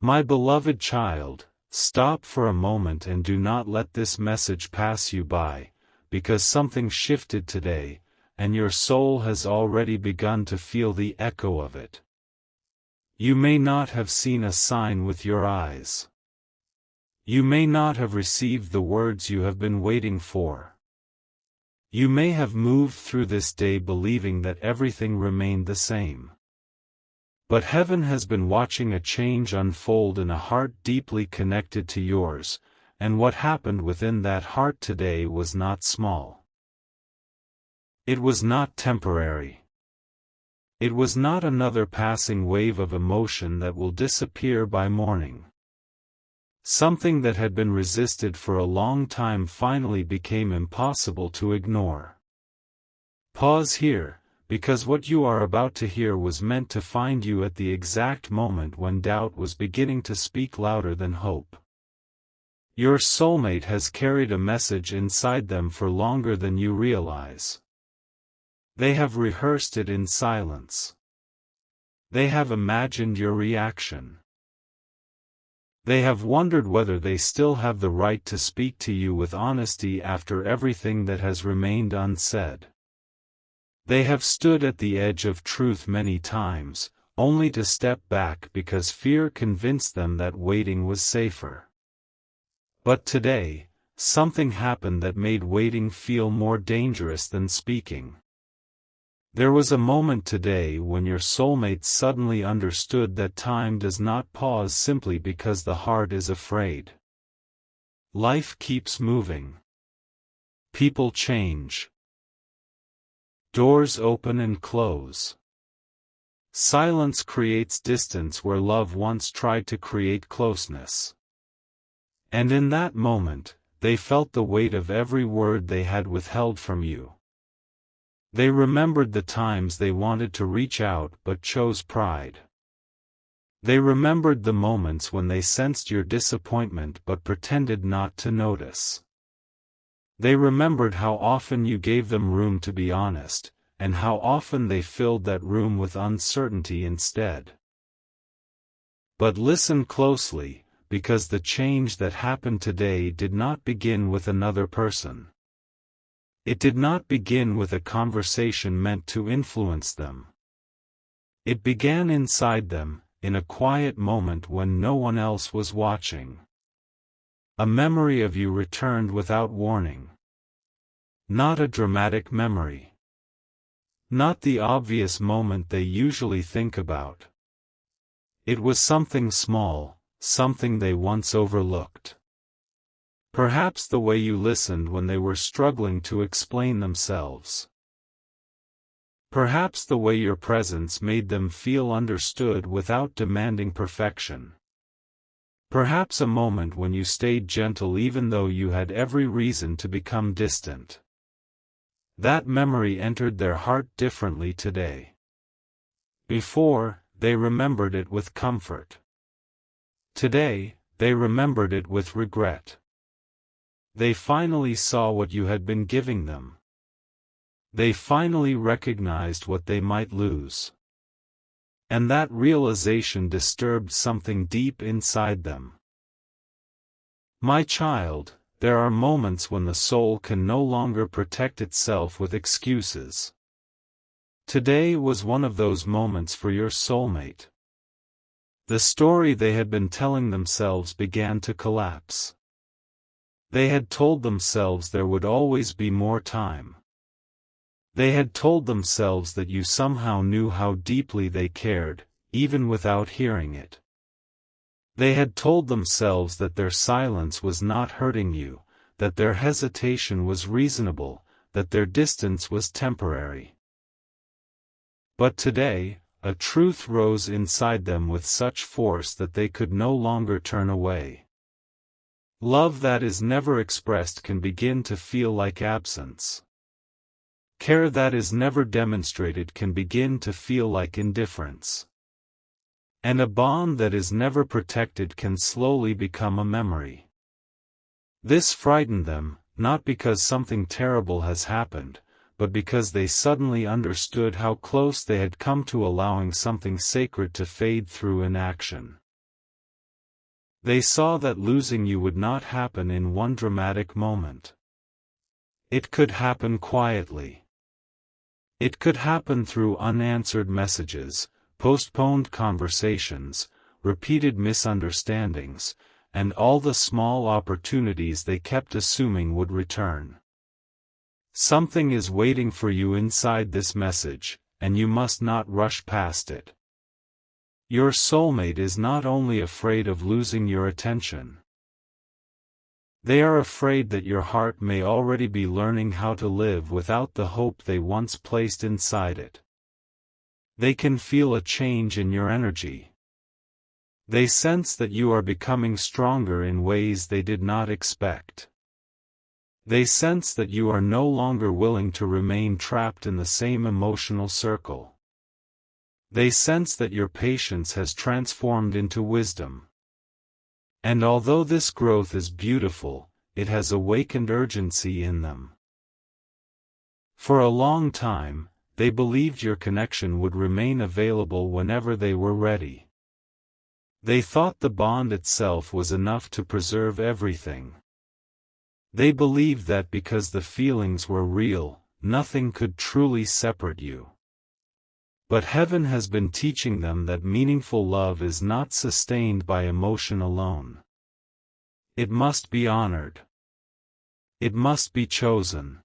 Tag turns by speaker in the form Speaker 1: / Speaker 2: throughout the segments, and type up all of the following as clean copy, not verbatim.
Speaker 1: My beloved child, stop for a moment and do not let this message pass you by, because something shifted today, and your soul has already begun to feel the echo of it. You may not have seen a sign with your eyes. You may not have received the words you have been waiting for. You may have moved through this day believing that everything remained the same. But heaven has been watching a change unfold in a heart deeply connected to yours, and what happened within that heart today was not small. It was not temporary. It was not another passing wave of emotion that will disappear by morning. Something that had been resisted for a long time finally became impossible to ignore. Pause here, because what you are about to hear was meant to find you at the exact moment when doubt was beginning to speak louder than hope. Your soulmate has carried a message inside them for longer than you realize. They have rehearsed it in silence. They have imagined your reaction. They have wondered whether they still have the right to speak to you with honesty after everything that has remained unsaid. They have stood at the edge of truth many times, only to step back because fear convinced them that waiting was safer. But today, something happened that made waiting feel more dangerous than speaking. There was a moment today when your soulmate suddenly understood that time does not pause simply because the heart is afraid. Life keeps moving. People change. Doors open and close. Silence creates distance where love once tried to create closeness. And in that moment, they felt the weight of every word they had withheld from you. They remembered the times they wanted to reach out but chose pride. They remembered the moments when they sensed your disappointment but pretended not to notice. They remembered how often you gave them room to be honest, and how often they filled that room with uncertainty instead. But listen closely, because the change that happened today did not begin with another person. It did not begin with a conversation meant to influence them. It began inside them, in a quiet moment when no one else was watching. A memory of you returned without warning. Not a dramatic memory. Not the obvious moment they usually think about. It was something small, something they once overlooked. Perhaps the way you listened when they were struggling to explain themselves. Perhaps the way your presence made them feel understood without demanding perfection. Perhaps a moment when you stayed gentle even though you had every reason to become distant. That memory entered their heart differently today. Before, they remembered it with comfort. Today, they remembered it with regret. They finally saw what you had been giving them. They finally recognized what they might lose. And that realization disturbed something deep inside them. My child, there are moments when the soul can no longer protect itself with excuses. Today was one of those moments for your soulmate. The story they had been telling themselves began to collapse. They had told themselves there would always be more time. They had told themselves that you somehow knew how deeply they cared, even without hearing it. They had told themselves that their silence was not hurting you, that their hesitation was reasonable, that their distance was temporary. But today, a truth rose inside them with such force that they could no longer turn away. Love that is never expressed can begin to feel like absence. Care that is never demonstrated can begin to feel like indifference. And a bond that is never protected can slowly become a memory. This frightened them, not because something terrible has happened, but because they suddenly understood how close they had come to allowing something sacred to fade through inaction. They saw that losing you would not happen in one dramatic moment. It could happen quietly. It could happen through unanswered messages, postponed conversations, repeated misunderstandings, and all the small opportunities they kept assuming would return. Something is waiting for you inside this message, and you must not rush past it. Your soulmate is not only afraid of losing your attention. They are afraid that your heart may already be learning how to live without the hope they once placed inside it. They can feel a change in your energy. They sense that you are becoming stronger in ways they did not expect. They sense that you are no longer willing to remain trapped in the same emotional circle. They sense that your patience has transformed into wisdom. And although this growth is beautiful, it has awakened urgency in them. For a long time, they believed your connection would remain available whenever they were ready. They thought the bond itself was enough to preserve everything. They believed that because the feelings were real, nothing could truly separate you. But heaven has been teaching them that meaningful love is not sustained by emotion alone. It must be honored. It must be chosen.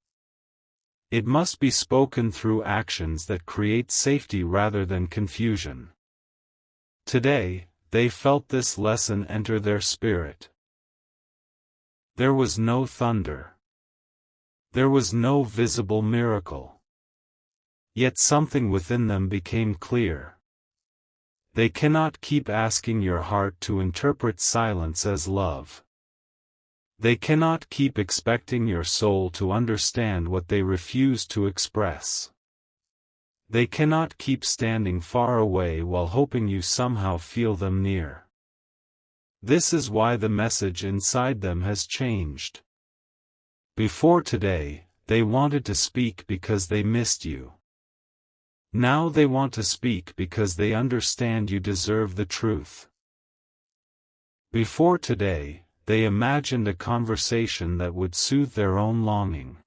Speaker 1: It must be spoken through actions that create safety rather than confusion. Today, they felt this lesson enter their spirit. There was no thunder. There was no visible miracle. Yet something within them became clear. They cannot keep asking your heart to interpret silence as love. They cannot keep expecting your soul to understand what they refuse to express. They cannot keep standing far away while hoping you somehow feel them near. This is why the message inside them has changed. Before today, they wanted to speak because they missed you. Now they want to speak because they understand you deserve the truth. Before today, they imagined a conversation that would soothe their own longing.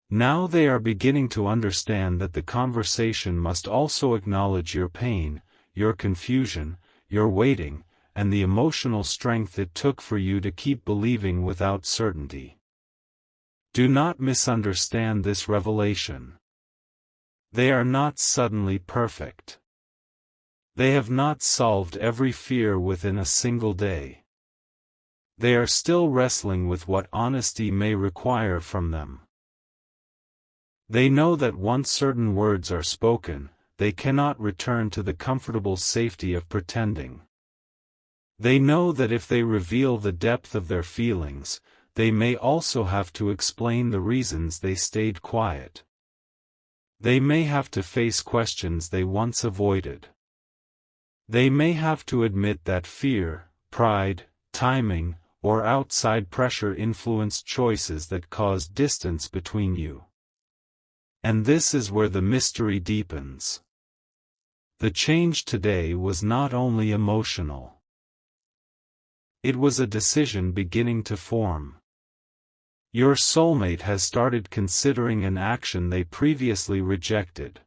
Speaker 1: Now they are beginning to understand that the conversation must also acknowledge your pain, your confusion, your waiting, and the emotional strength it took for you to keep believing without certainty. Do not misunderstand this revelation. They are not suddenly perfect. They have not solved every fear within a single day. They are still wrestling with what honesty may require from them. They know that once certain words are spoken, they cannot return to the comfortable safety of pretending. They know that if they reveal the depth of their feelings, they may also have to explain the reasons they stayed quiet. They may have to face questions they once avoided. They may have to admit that fear, pride, timing, or outside pressure influenced choices that caused distance between you. And this is where the mystery deepens. The change today was not only emotional. It was a decision beginning to form. Your soulmate has started considering an action they previously rejected.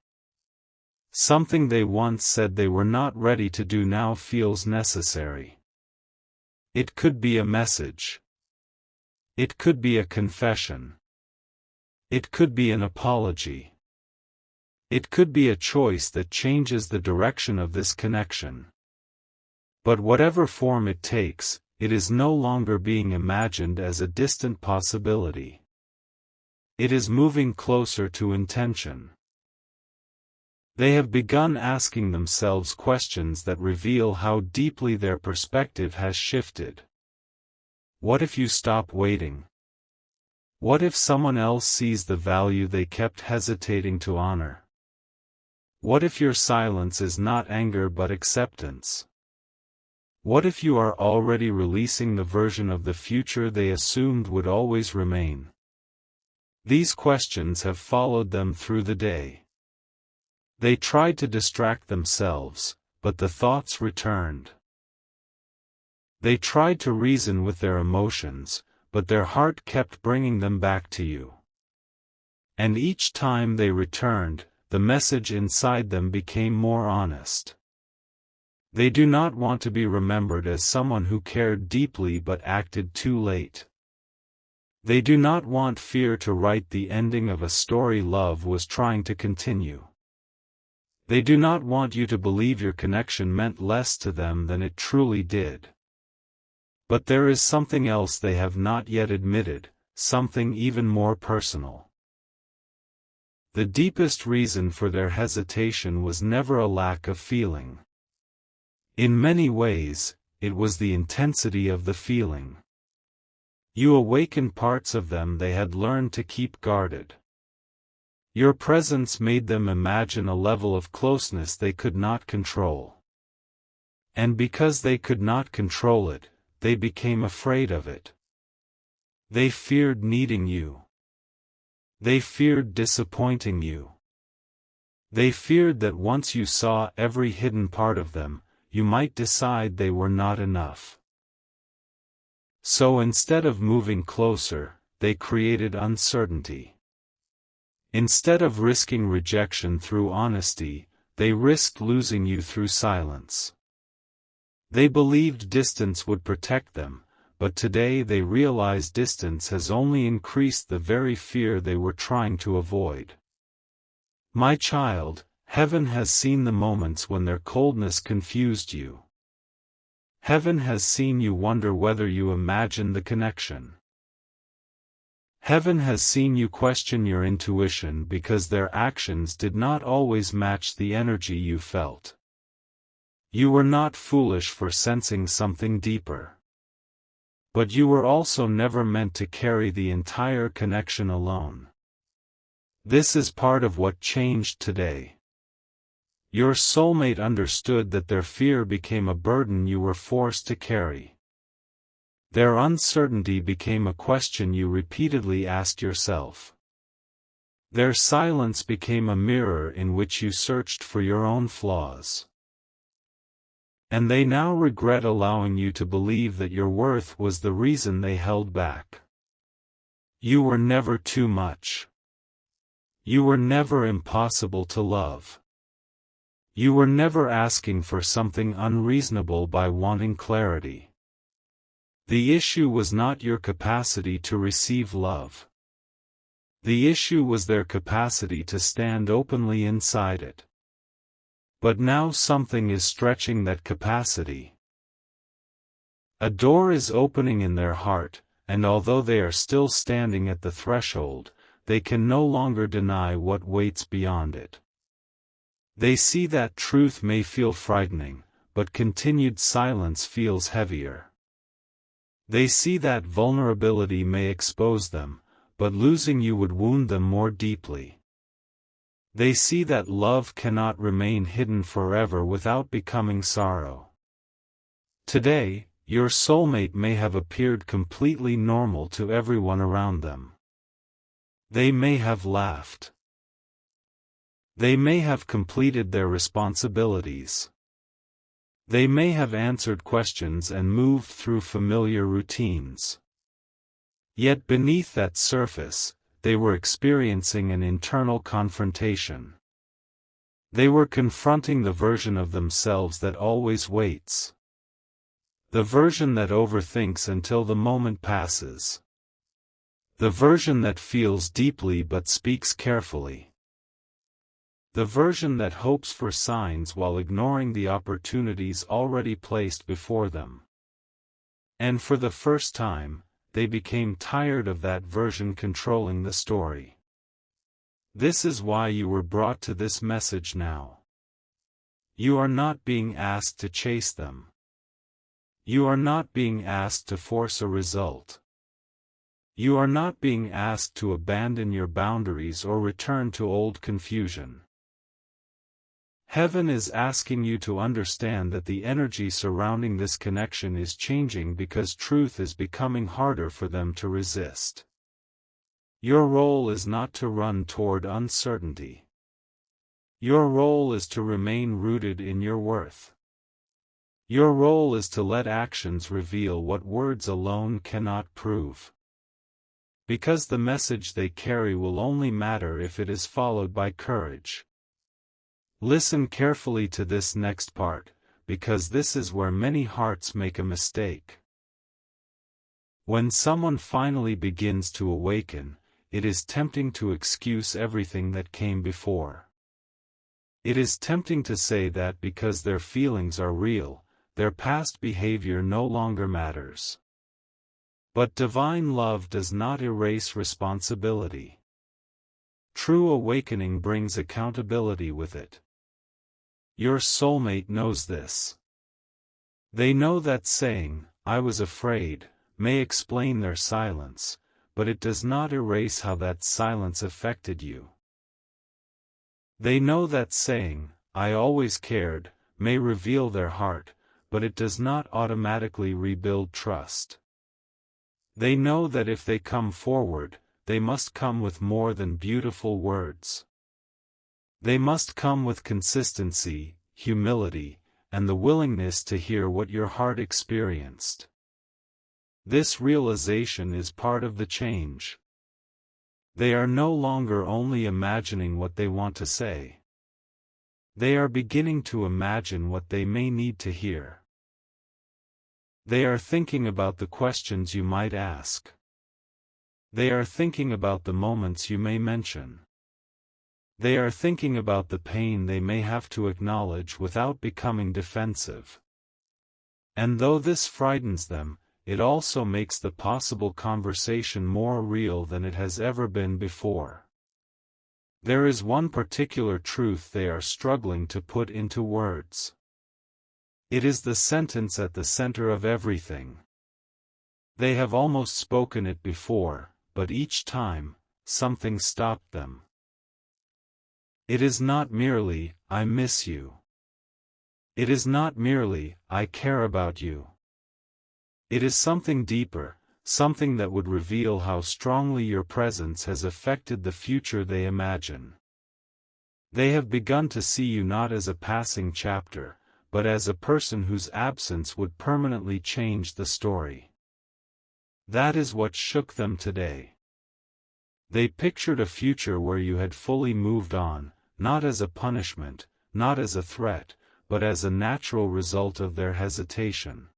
Speaker 1: Something they once said they were not ready to do now feels necessary. It could be a message. It could be a confession. It could be an apology. It could be a choice that changes the direction of this connection. But whatever form it takes, it is no longer being imagined as a distant possibility. It is moving closer to intention. They have begun asking themselves questions that reveal how deeply their perspective has shifted. What if you stop waiting? What if someone else sees the value they kept hesitating to honor? What if your silence is not anger but acceptance? What if you are already releasing the version of the future they assumed would always remain? These questions have followed them through the day. They tried to distract themselves, but the thoughts returned. They tried to reason with their emotions, but their heart kept bringing them back to you. And each time they returned, the message inside them became more honest. They do not want to be remembered as someone who cared deeply but acted too late. They do not want fear to write the ending of a story love was trying to continue. They do not want you to believe your connection meant less to them than it truly did. But there is something else they have not yet admitted, something even more personal. The deepest reason for their hesitation was never a lack of feeling. In many ways, it was the intensity of the feeling. You awakened parts of them they had learned to keep guarded. Your presence made them imagine a level of closeness they could not control. And because they could not control it, they became afraid of it. They feared needing you. They feared disappointing you. They feared that once you saw every hidden part of them, you might decide they were not enough. So instead of moving closer, they created uncertainty. Instead of risking rejection through honesty, they risked losing you through silence. They believed distance would protect them, but today they realize distance has only increased the very fear they were trying to avoid. My child, heaven has seen the moments when their coldness confused you. Heaven has seen you wonder whether you imagined the connection. Heaven has seen you question your intuition because their actions did not always match the energy you felt. You were not foolish for sensing something deeper. But you were also never meant to carry the entire connection alone. This is part of what changed today. Your soulmate understood that their fear became a burden you were forced to carry. Their uncertainty became a question you repeatedly asked yourself. Their silence became a mirror in which you searched for your own flaws. And they now regret allowing you to believe that your worth was the reason they held back. You were never too much. You were never impossible to love. You were never asking for something unreasonable by wanting clarity. The issue was not your capacity to receive love. The issue was their capacity to stand openly inside it. But now something is stretching that capacity. A door is opening in their heart, and although they are still standing at the threshold, they can no longer deny what waits beyond it. They see that truth may feel frightening, but continued silence feels heavier. They see that vulnerability may expose them, but losing you would wound them more deeply. They see that love cannot remain hidden forever without becoming sorrow. Today, your soulmate may have appeared completely normal to everyone around them. They may have laughed. They may have completed their responsibilities. They may have answered questions and moved through familiar routines. Yet beneath that surface, they were experiencing an internal confrontation. They were confronting the version of themselves that always waits. The version that overthinks until the moment passes. The version that feels deeply but speaks carefully. The version that hopes for signs while ignoring the opportunities already placed before them. And for the first time, they became tired of that version controlling the story. This is why you were brought to this message now. You are not being asked to chase them. You are not being asked to force a result. You are not being asked to abandon your boundaries or return to old confusion. Heaven is asking you to understand that the energy surrounding this connection is changing because truth is becoming harder for them to resist. Your role is not to run toward uncertainty. Your role is to remain rooted in your worth. Your role is to let actions reveal what words alone cannot prove. Because the message they carry will only matter if it is followed by courage. Listen carefully to this next part, because this is where many hearts make a mistake. When someone finally begins to awaken, it is tempting to excuse everything that came before. It is tempting to say that because their feelings are real, their past behavior no longer matters. But divine love does not erase responsibility. True awakening brings accountability with it. Your soulmate knows this. They know that saying, "I was afraid," may explain their silence, but it does not erase how that silence affected you. They know that saying, "I always cared," may reveal their heart, but it does not automatically rebuild trust. They know that if they come forward, they must come with more than beautiful words. They must come with consistency, humility, and the willingness to hear what your heart experienced. This realization is part of the change. They are no longer only imagining what they want to say. They are beginning to imagine what they may need to hear. They are thinking about the questions you might ask. They are thinking about the moments you may mention. They are thinking about the pain they may have to acknowledge without becoming defensive. And though this frightens them, it also makes the possible conversation more real than it has ever been before. There is one particular truth they are struggling to put into words. It is the sentence at the center of everything. They have almost spoken it before, but each time, something stopped them. It is not merely, "I miss you." It is not merely, "I care about you." It is something deeper, something that would reveal how strongly your presence has affected the future they imagine. They have begun to see you not as a passing chapter, but as a person whose absence would permanently change the story. That is what shook them today. They pictured a future where you had fully moved on, not as a punishment, not as a threat, but as a natural result of their hesitation.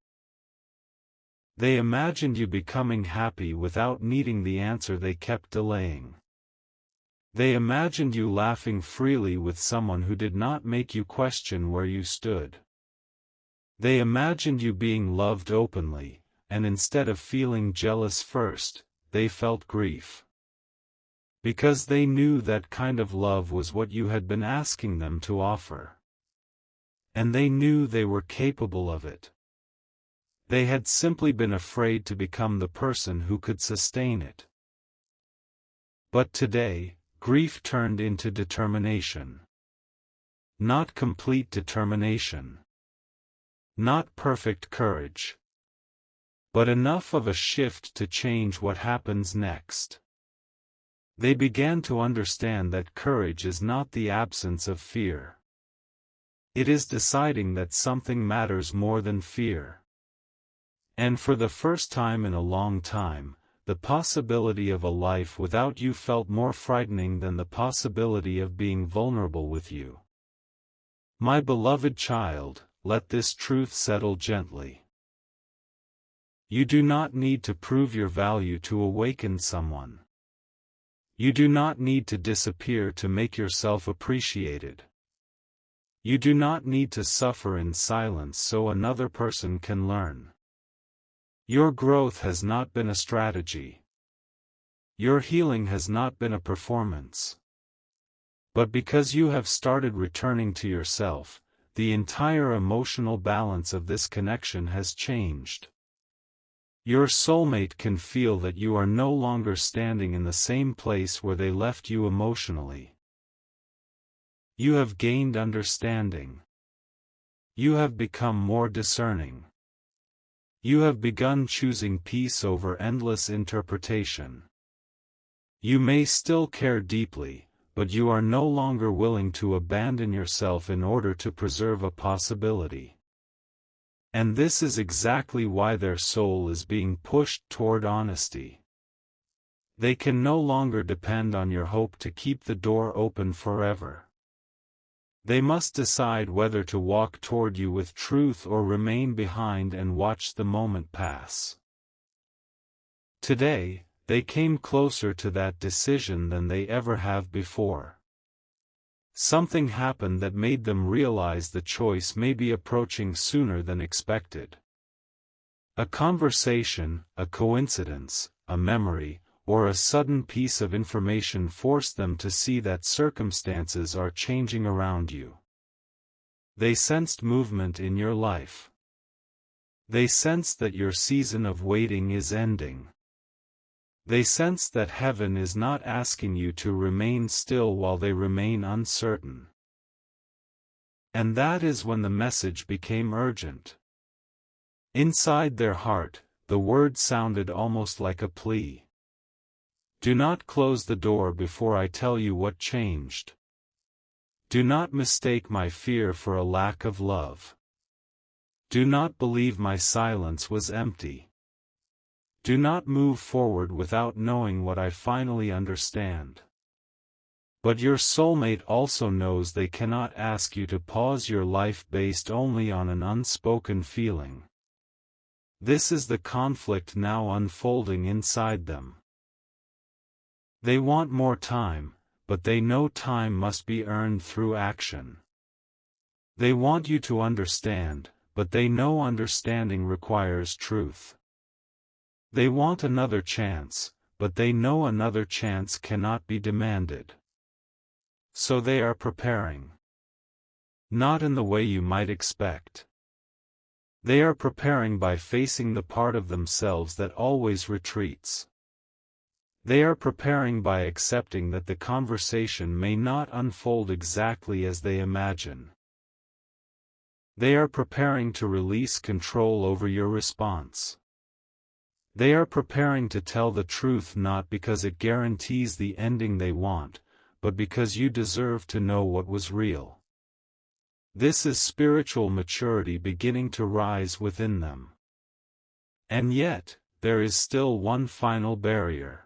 Speaker 1: They imagined you becoming happy without needing the answer they kept delaying. They imagined you laughing freely with someone who did not make you question where you stood. They imagined you being loved openly, and instead of feeling jealous first, they felt grief. Because they knew that kind of love was what you had been asking them to offer. And they knew they were capable of it. They had simply been afraid to become the person who could sustain it. But today, grief turned into determination. Not complete determination. Not perfect courage. But enough of a shift to change what happens next. They began to understand that courage is not the absence of fear. It is deciding that something matters more than fear. And for the first time in a long time, the possibility of a life without you felt more frightening than the possibility of being vulnerable with you. My beloved child, let this truth settle gently. You do not need to prove your value to awaken someone. You do not need to disappear to make yourself appreciated. You do not need to suffer in silence so another person can learn. Your growth has not been a strategy. Your healing has not been a performance. But because you have started returning to yourself, the entire emotional balance of this connection has changed. Your soulmate can feel that you are no longer standing in the same place where they left you emotionally. You have gained understanding. You have become more discerning. You have begun choosing peace over endless interpretation. You may still care deeply, but you are no longer willing to abandon yourself in order to preserve a possibility. And this is exactly why their soul is being pushed toward honesty. They can no longer depend on your hope to keep the door open forever. They must decide whether to walk toward you with truth or remain behind and watch the moment pass. Today, they came closer to that decision than they ever have before. Something happened that made them realize the choice may be approaching sooner than expected. A conversation, a coincidence, a memory, or a sudden piece of information forced them to see that circumstances are changing around you. They sensed movement in your life. They sensed that your season of waiting is ending. They sense that heaven is not asking you to remain still while they remain uncertain. And that is when the message became urgent. Inside their heart, the word sounded almost like a plea. Do not close the door before I tell you what changed. Do not mistake my fear for a lack of love. Do not believe my silence was empty. Do not move forward without knowing what I finally understand. But your soulmate also knows they cannot ask you to pause your life based only on an unspoken feeling. This is the conflict now unfolding inside them. They want more time, but they know time must be earned through action. They want you to understand, but they know understanding requires truth. They want another chance, but they know another chance cannot be demanded. So they are preparing. Not in the way you might expect. They are preparing by facing the part of themselves that always retreats. They are preparing by accepting that the conversation may not unfold exactly as they imagine. They are preparing to release control over your response. They are preparing to tell the truth not because it guarantees the ending they want, but because you deserve to know what was real. This is spiritual maturity beginning to rise within them. And yet, there is still one final barrier.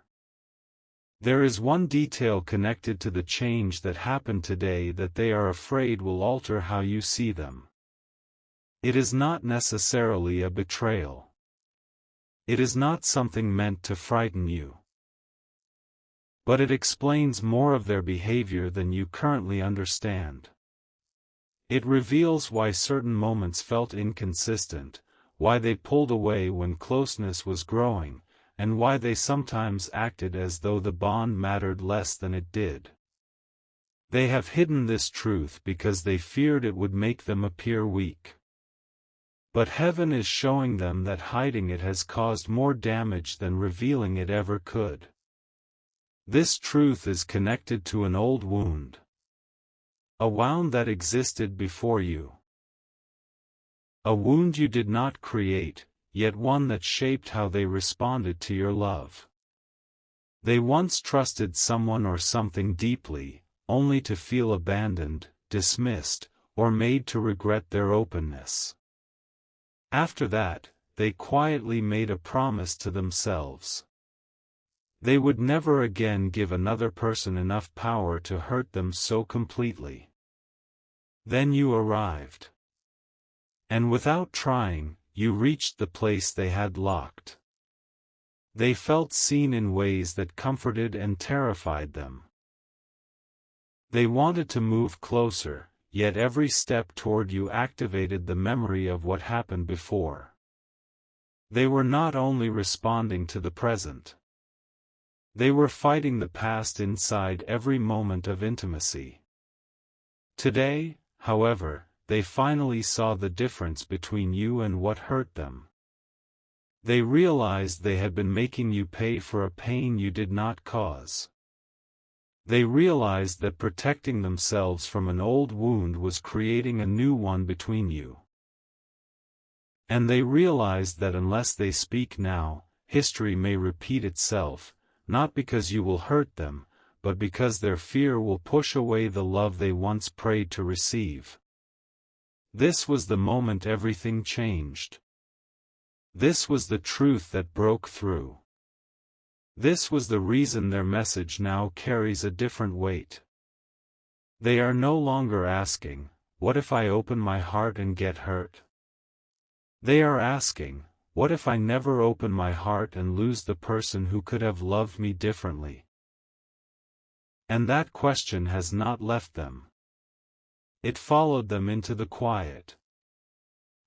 Speaker 1: There is one detail connected to the change that happened today that they are afraid will alter how you see them. It is not necessarily a betrayal. It is not something meant to frighten you. But it explains more of their behavior than you currently understand. It reveals why certain moments felt inconsistent, why they pulled away when closeness was growing, and why they sometimes acted as though the bond mattered less than it did. They have hidden this truth because they feared it would make them appear weak. But heaven is showing them that hiding it has caused more damage than revealing it ever could. This truth is connected to an old wound. A wound that existed before you. A wound you did not create, yet one that shaped how they responded to your love. They once trusted someone or something deeply, only to feel abandoned, dismissed, or made to regret their openness. After that, they quietly made a promise to themselves. They would never again give another person enough power to hurt them so completely. Then you arrived. And without trying, you reached the place they had locked. They felt seen in ways that comforted and terrified them. They wanted to move closer, yet every step toward you activated the memory of what happened before. They were not only responding to the present. They were fighting the past inside every moment of intimacy. Today, however, they finally saw the difference between you and what hurt them. They realized they had been making you pay for a pain you did not cause. They realized that protecting themselves from an old wound was creating a new one between you. And they realized that unless they speak now, history may repeat itself, not because you will hurt them, but because their fear will push away the love they once prayed to receive. This was the moment everything changed. This was the truth that broke through. This was the reason their message now carries a different weight. They are no longer asking, "What if I open my heart and get hurt?" They are asking, "What if I never open my heart and lose the person who could have loved me differently?" And that question has not left them. It followed them into the quiet.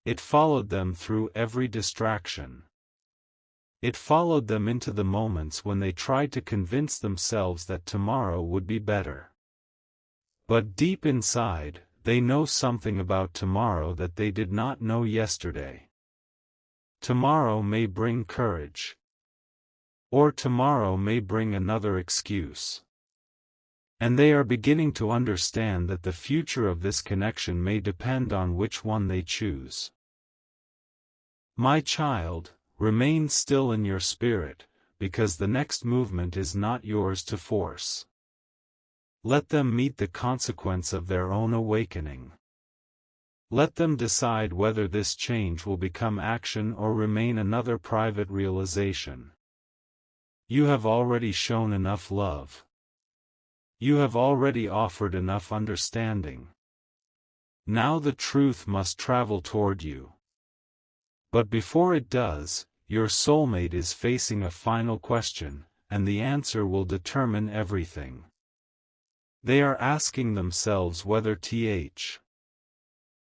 Speaker 1: It followed them through every distraction. It followed them into the moments when they tried to convince themselves that tomorrow would be better. But deep inside, they know something about tomorrow that they did not know yesterday. Tomorrow may bring courage. Or tomorrow may bring another excuse. And they are beginning to understand that the future of this connection may depend on which one they choose. My child, remain still in your spirit, because the next movement is not yours to force. Let them meet the consequence of their own awakening. Let them decide whether this change will become action or remain another private realization. You have already shown enough love. You have already offered enough understanding. Now the truth must travel toward you. But before it does, your soulmate is facing a final question, and the answer will determine everything. They are asking themselves whether